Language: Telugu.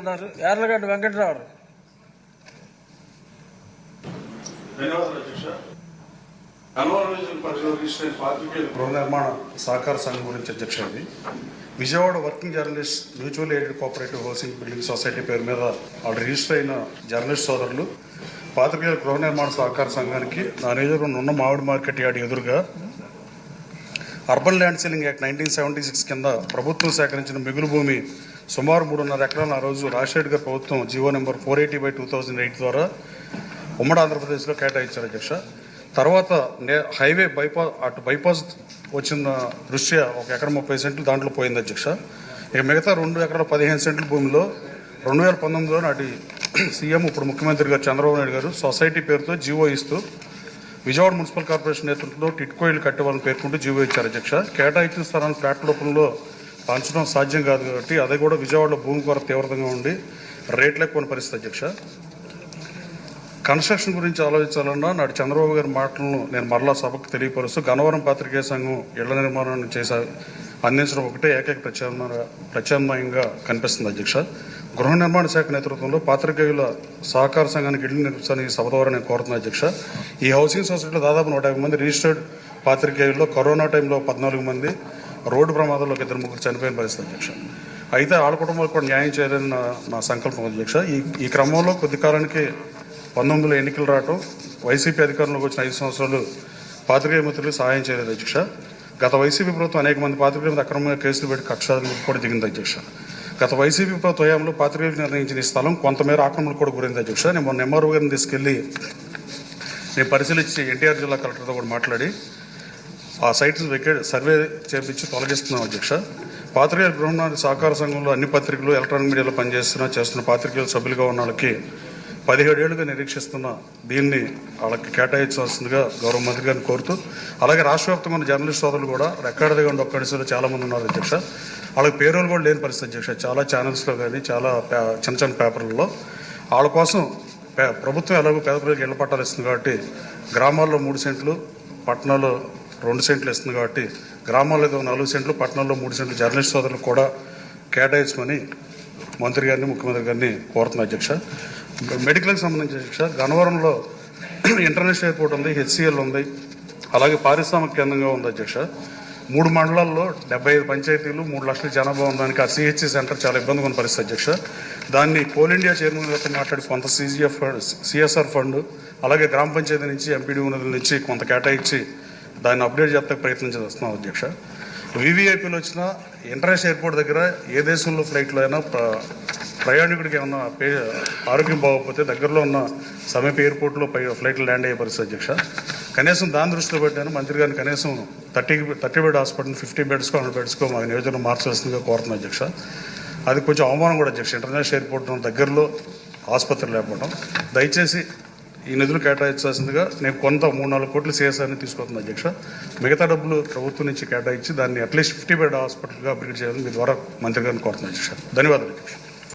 మాట్లాడుతున్నారు. యార్లగడ్డ వెంకటరావు. ధన్యవాదాలు అధ్యక్ష. గన్నవరం పరిధిలో రిజిస్టర్ పాత్రికేయుల గృహ నిర్మాణ సహకార సంఘం గురించి అధ్యక్ష. ఇది Vijayawada working journalist mutual aided cooperative housing building society పేరు మీద వాళ్ళు రిజిస్టర్ అయిన జర్నలిస్ట్ సోదరులు పాత్రికేయుల గృహ నిర్మాణ సహకార సంఘానికి నా నియోజకవర్గంలో ఉన్న మామిడి మార్కెట్ యార్డ్ ఎదురుగా అర్బన్ ల్యాండ్ సీలింగ్ యాక్ట్ 1976 కింద ప్రభుత్వం సేకరించిన మిగులు భూమి సుమారు 3.5 ఎకరాలను ఆ రోజు రాజశేఖర్ గారి ప్రభుత్వం జీవో నెంబర్ 480/2008 ద్వారా ఉమ్మడి ఆంధ్రప్రదేశ్లో కేటాయించారు అధ్యక్ష. తర్వాత హైవే బైపాస్ వచ్చిన దృష్ట్యా 1 ఎకరం 30 సెంట్లు దాంట్లో పోయింది అధ్యక్ష. ఇక మిగతా 2 ఎకరాల 15 సెంట్ల భూమిలో 2019లో నాటి సీఎం ఇప్పుడు ముఖ్యమంత్రి గారు చంద్రబాబు నాయుడు గారు సొసైటీ పేరుతో జీవో ఇస్తూ విజయవాడ మున్సిపల్ కార్పొరేషన్ నేతృత్వంలో టిట్కో ఇళ్లు కట్టేవాళ్ళని పేర్కొంటూ జీవో ఇచ్చారు అధ్యక్ష. కేటాయించిన స్థలాన్ని ఫ్లాట్ రూపంలో పంచడం సాధ్యం కాదు కాబట్టి అది కూడా విజయవాడలో భూమి కొరత తీవ్రంగా ఉండి రేట్లు ఎక్కువ పరిస్థితి అధ్యక్ష. కన్స్ట్రక్షన్ గురించి ఆలోచించాలన్నా నాటి చంద్రబాబు గారి మాటలను నేను మరలా సభకు తెలియపరుస్తూ గన్నవరం పాత్రికేయ సంఘం ఇళ్ల నిర్మాణాన్ని అందించడం ఒకటే ఏకైక ప్రత్యామ్నాయంగా కనిపిస్తుంది అధ్యక్ష. గృహ నిర్మాణ శాఖ నేతృత్వంలో పాత్రికేయుల సహకార సంఘానికి ఇళ్లు నిర్మించాలని ఈ సభ ద్వారా నేను కోరుతున్నాను అధ్యక్ష. ఈ హౌసింగ్ సొసైటీలో దాదాపు 150 మంది రిజిస్టర్డ్ పాత్రికేయుల్లో కరోనా టైంలో 14 మంది, రోడ్డు ప్రమాదంలో 2-3 చనిపోయిన పరిస్థితి అధ్యక్ష. అయితే వాళ్ళ కుటుంబాలకు కూడా న్యాయం చేయాలని నా సంకల్పం అధ్యక్ష. ఈ క్రమంలో కొద్ది కాలానికి 19లో ఎన్నికలు రావటం, వైసీపీ అధికారంలోకి వచ్చిన 5 సంవత్సరాలు పాత్రికేయ మిత్రులకు సహాయం చేయలేదు అధ్యక్ష. గత వైసీపీ ప్రభుత్వం అనేక మంది పాత్రికేయుల మీద అక్రమంగా కేసులు పెట్టి కక్షాలను కూడా దిగింది అధ్యక్ష. గత వైసీపీ ప్రభుత్వ హయాంలో పాత్రికేయులకు నిర్ణయించిన ఈ స్థలం కొంతమేర ఆక్రమణకు కూడా గురైంది అధ్యక్ష. నేను మొన్న ఎంఆర్ఓ గారిని తీసుకెళ్లి నేను పరిశీలించి ఎన్టీఆర్ జిల్లా కలెక్టర్తో కూడా మాట్లాడి ఆ సైట్స్ సర్వే చేపించి తొలగిస్తున్నాం అధ్యక్ష. పాత్రికేయుల గృహ నిర్మాణ సహకార సంఘంలో అన్ని పత్రికలు ఎలక్ట్రానిక్ మీడియాలో చేస్తున్న పాత్రికేయుల సభ్యులుగా ఉన్న వాళ్ళకి 17 ఏళ్లుగా నిరీక్షిస్తున్న దీన్ని వాళ్ళకి కేటాయించాల్సిందిగా గౌరవ మంత్రి గారిని కోరుతూ, అలాగే రాష్ట్ర వ్యాప్తంగా ఉన్న జర్నలిస్ట్ సోదరులు కూడా రెక్కాడదిగా ఉండి ఒక్కడిసలో చాలా మంది ఉన్నారు అధ్యక్ష. వాళ్ళకి పేరోలు కూడా లేని పరిస్థితి అధ్యక్ష. చాలా ఛానల్స్లో కానీ చాలా చిన్న పేపర్లలో వాళ్ళ కోసం ప్రభుత్వం ఎలాగో పేద ప్రజలకు ఇళ్ల పట్టాలు ఇస్తుంది కాబట్టి గ్రామాల్లో 3 సెంట్లు, పట్టణాల్లో 2 సెంట్లు ఇస్తుంది కాబట్టి గ్రామాల్లో 4 సెంట్లు, పట్టణాల్లో 3 సెంట్లు జర్నలిస్ట్ సోదరులకు కూడా కేటాయించమని మంత్రి గారిని, ముఖ్యమంత్రి గారిని కోరుతున్నా అధ్యక్ష. మెడికల్కి సంబంధించి అధ్యక్ష, గన్నవరంలో ఇంటర్నేషనల్ ఎయిర్పోర్ట్ ఉంది, హెచ్సిఎల్ ఉంది, అలాగే పారిశ్రామిక కేంద్రంగా ఉంది అధ్యక్ష. 3 మండలాల్లో 75 పంచాయతీలు, 3 లక్షల జనాభా ఉండడానికి ఆ సిహెచ్సి సెంటర్ చాలా ఇబ్బందిగా ఉన్న పరిస్థితి అధ్యక్ష. దాన్ని కోల్ ఇండియా చైర్మన్ గారితో మాట్లాడి కొంత సిఎస్ఆర్ ఫండ్, అలాగే గ్రామ పంచాయతీ నుంచి, ఎంపీడీ నిధుల నుంచి కొంత కేటాయించి దాన్ని అప్డేట్ చేస్తే ప్రయత్నం చేస్తున్నాం అధ్యక్ష. వివిఐపీలు వచ్చిన ఇంటర్నేషనల్ ఎయిర్పోర్ట్ దగ్గర ఏ దేశంలో ఫ్లైట్లో అయినా ప్రయాణికుడికి ఏమన్నా ఆరోగ్యం బాగోకపోతే దగ్గరలో ఉన్న సమీప ఎయిర్పోర్ట్లో ఫ్లైట్లు ల్యాండ్ అయ్యే పరిస్థితి అధ్యక్ష. కనీసం దాని దృష్టిలో పెట్టాను మంత్రి గారిని కనీసం 30 బెడ్ హాస్పిటల్ 50 బెడ్స్కో 100 బెడ్స్కో మా నియోజకవర్గం మార్చాల్సిందిగా కోరుతున్నాను అధ్యక్ష. అది కొంచెం అవమానం కూడా అధ్యక్ష. ఇంటర్నేషనల్ ఎయిర్పోర్ట్ దగ్గరలో ఆసుపత్రి లేకపోవడం. దయచేసి ఈ నిధులు కేటాయించాల్సిందిగా నేను కొంత 3-4 కోట్లు సిఎస్ఆర్ని తీసుకొస్తున్నాను అధ్యక్ష. మిగతా డబ్బులు ప్రభుత్వం నుంచి కేటాయించి దాన్ని అట్లీస్ట్ 50 బెడ్ హాస్పిటల్గా అప్గ్రేడ్ చేయాలని మీ ద్వారా మంత్రి గారిని కోరుతున్నాను అధ్యక్ష. ధన్యవాదాలు అధ్యక్ష.